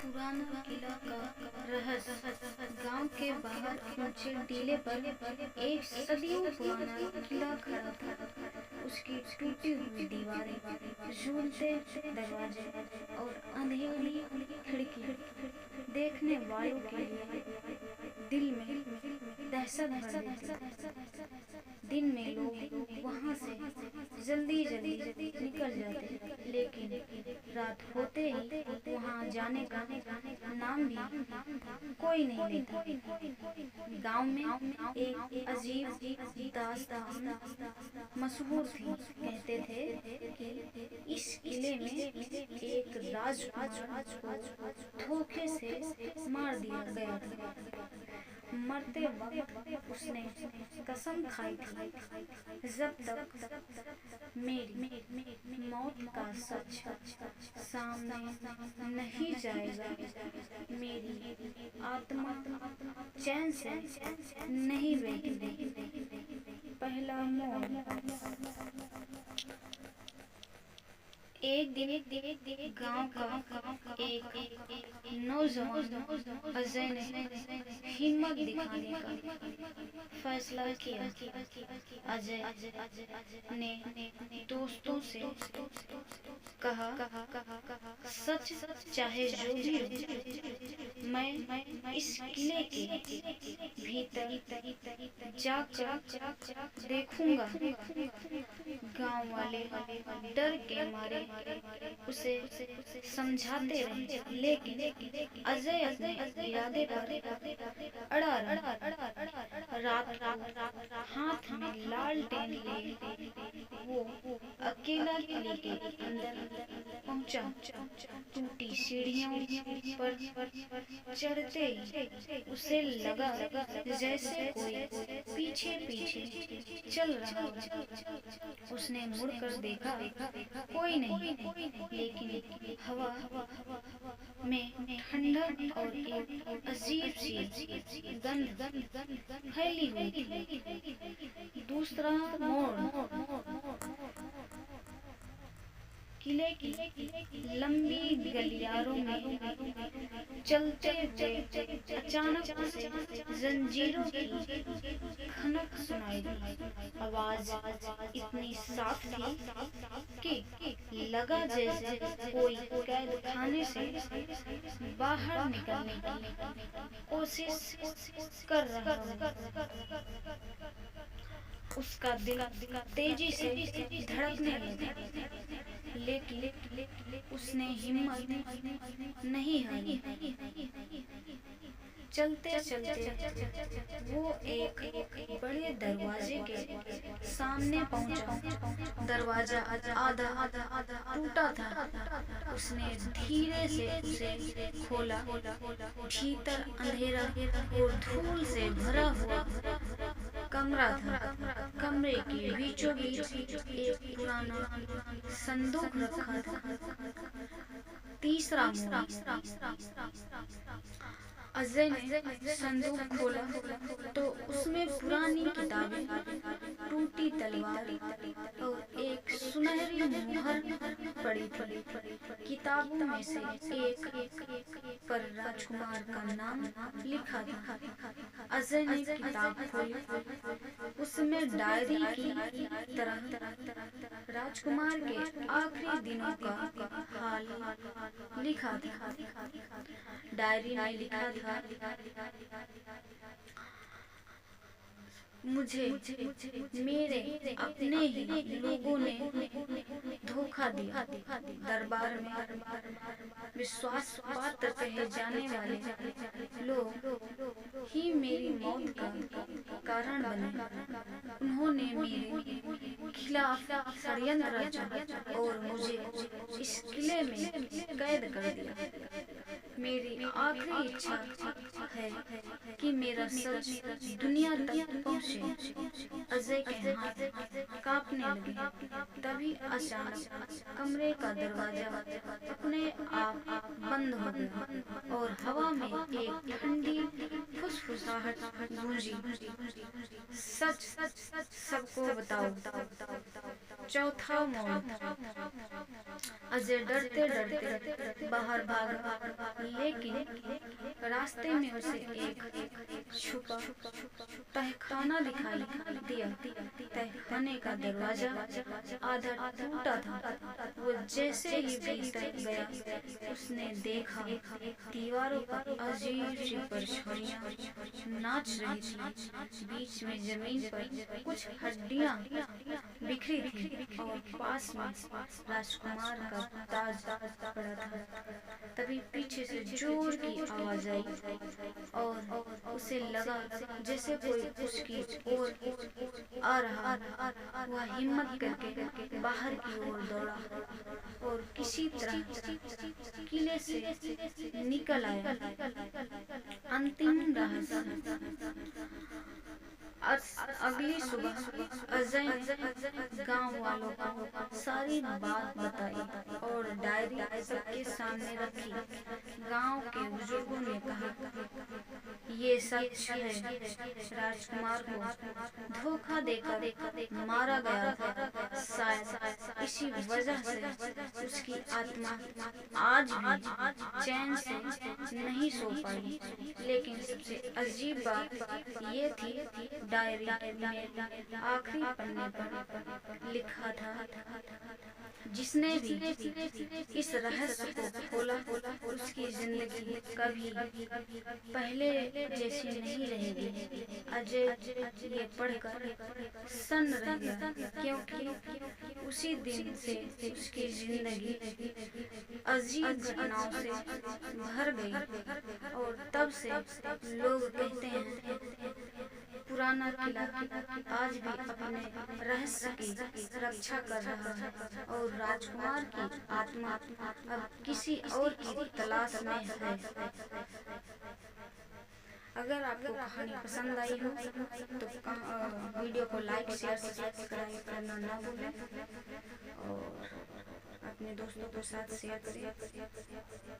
पुराना किला का रहस्य। गांव के बाहर ऊंचे टीले पर एक सदियों पुराना किला खड़ा था। उसकी टूटी हुई दीवारें, झूलते दरवाजे और अंधेरी खिड़की देखने वालों के लिए दिल में दहशत भर देती। दिन में लोग वहां से जल्दी जल्दी निकल जाते, लेकिन रात होते ही वहां जाने का नाम भी कोई नहीं लेता। गांव में एक अजीब दास्तान मशहूर थी। कहते थे कि इस किले में एक राजकुमार को धोखे से मार दिया गया था। मरते वक्त उसने कसम खाई थी, जब तक मेरी मौत का सच सामने नहीं जाएगा, मेरी आत्मा चैन से नहीं बैठेगी। पहला मोड़। एक दिन गांव का एक नौजवान अजय ने हिम्मत दिखाने का फैसला किया। अजय ने दोस्तों से कहा, सच चाहे जो भी हो, मैं इस किले के भीतर जाकर देखूंगा। गांव वाले डर के मारे उसे समझाते रहे, लेकिन अजय अपने इरादे पर अड़ा रहा। रात हाथ में लालटेन लिए वो अकेला किले के अंदर पहुंचा। टूटी सीढ़ियों पर चढ़ते ही उसे लगा जैसे कोई पीछे पीछे चल रहा हो। उसने मुड़कर देखा, कोई नहीं, लेकिन हवा में ठंडक और एक अजीब सी गंध फैली हुई थी। दूसरा मोड़। किले की लंबी गलियारों में चलते हुए अचानक उसे जंजीरों की खनक सुनाई दी। आवाज इतनी साफ थी कि लगा जैसे कोई कैद खाने से बाहर निकलने की कोशिश कर रहा हो। उसका दिल तेजी से धड़कने लगा, लेकिन उसने हिम्मत नहीं हारी। चलते चलते वो एक बड़े दरवाजे के सामने पहुंचा। दरवाजा आधा टूटा था। उसने धीरे से उसे खोला। भीतर अंधेरा और धूल से भरा हुआ कमरा था। कमरे के बीचों बीच एक पुराना संदूक रखा था। तीसरा मोड़। अजय ने संदूक खोला तो उसमें पुरानी किताबें, टूटी तलवार और एक सुनहरी मुहर पड़ी थी। किताबों में से एक पर राजकुमार का नाम लिखा था। अजय ने किताब खोली। उसमें डायरी की तरह राजकुमार के आखिरी दिनों का हाल लिखा था। डायरी में लिखा था, मुझे मेरे अपने ही लोगों ने धोखा दिया। दरबार में विश्वास पात्र कहे जाने वाले लोग ही मेरी मौत का कारण बने। उन्होंने मेरे खिलाफ षड्यंत्र रचा और मुझे इस किले में कैद कर दिया। मेरी आखिरी इच्छा है कि मेरा सच दुनिया तक पहुंचे। अजय के हाथ कांपने लगे। तभी अचानक कमरे का दरवाजा अपने आप बंद हो गया और हवा में एक ठंडी फुसफुसाहट गूंजी। सच सबको बताओ। चौथा मोड़। अजय डरते डरते बाहर भागा, लेकिन रास्ते में उसे एक छुपा तहखाना दिखाई दिया। तहखाने का दरवाजा आधा टूटा था। वो जैसे ही भीतर गया, उसने देखा दीवारों पर अजीब सी परछाइयां नाच रही थी। बीच में जमीन पर कुछ हड्डियां बिखरी थी और पास में राजकुमार का ताज पड़ा था। तभी पीछे से जोर की आवाज आई और उसे लगा जैसे कोई उसकी ओर आ रहा। वह हिम्मत करके बाहर की ओर दौड़ा और किसी तरह किले से निकल आया। अंतिम रहस्य। अगली सुबह अजय ने गांव वालों को सारी बात बताई और डायरी सबके सामने रखी। गांव के बुजुर्गों ने कहा, ये सच है, राजकुमार को धोखा देकर मारा गया था। शायद इसी वजह से उसकी आत्मा आज भी चैन से नहीं सो पाई। लेकिन सबसे अजीब बात ये थी, डायरी में आखिरी पन्ने पर लिखा था, जिसने भी इस रहस्य को खोला उसकी जिंदगी कभी पहले जैसी नहीं रहेगी। अजय ये पढ़कर सन्न रह गया, क्योंकि उसी दिन से उसकी जिंदगी अजीब घटनाओं से भर गई। और तब से लोग कहते हैं, पुराना किला आज भी अपने रहस्य की रक्षा कर रहा है और राजकुमार की आत्मा अब किसी और की तलाश में है। अगर आपको कहानी पसंद आई हो तो वीडियो को लाइक, शेयर, सब्सक्राइब करना ना भूलें और अपने दोस्तों के साथ शेयर करें।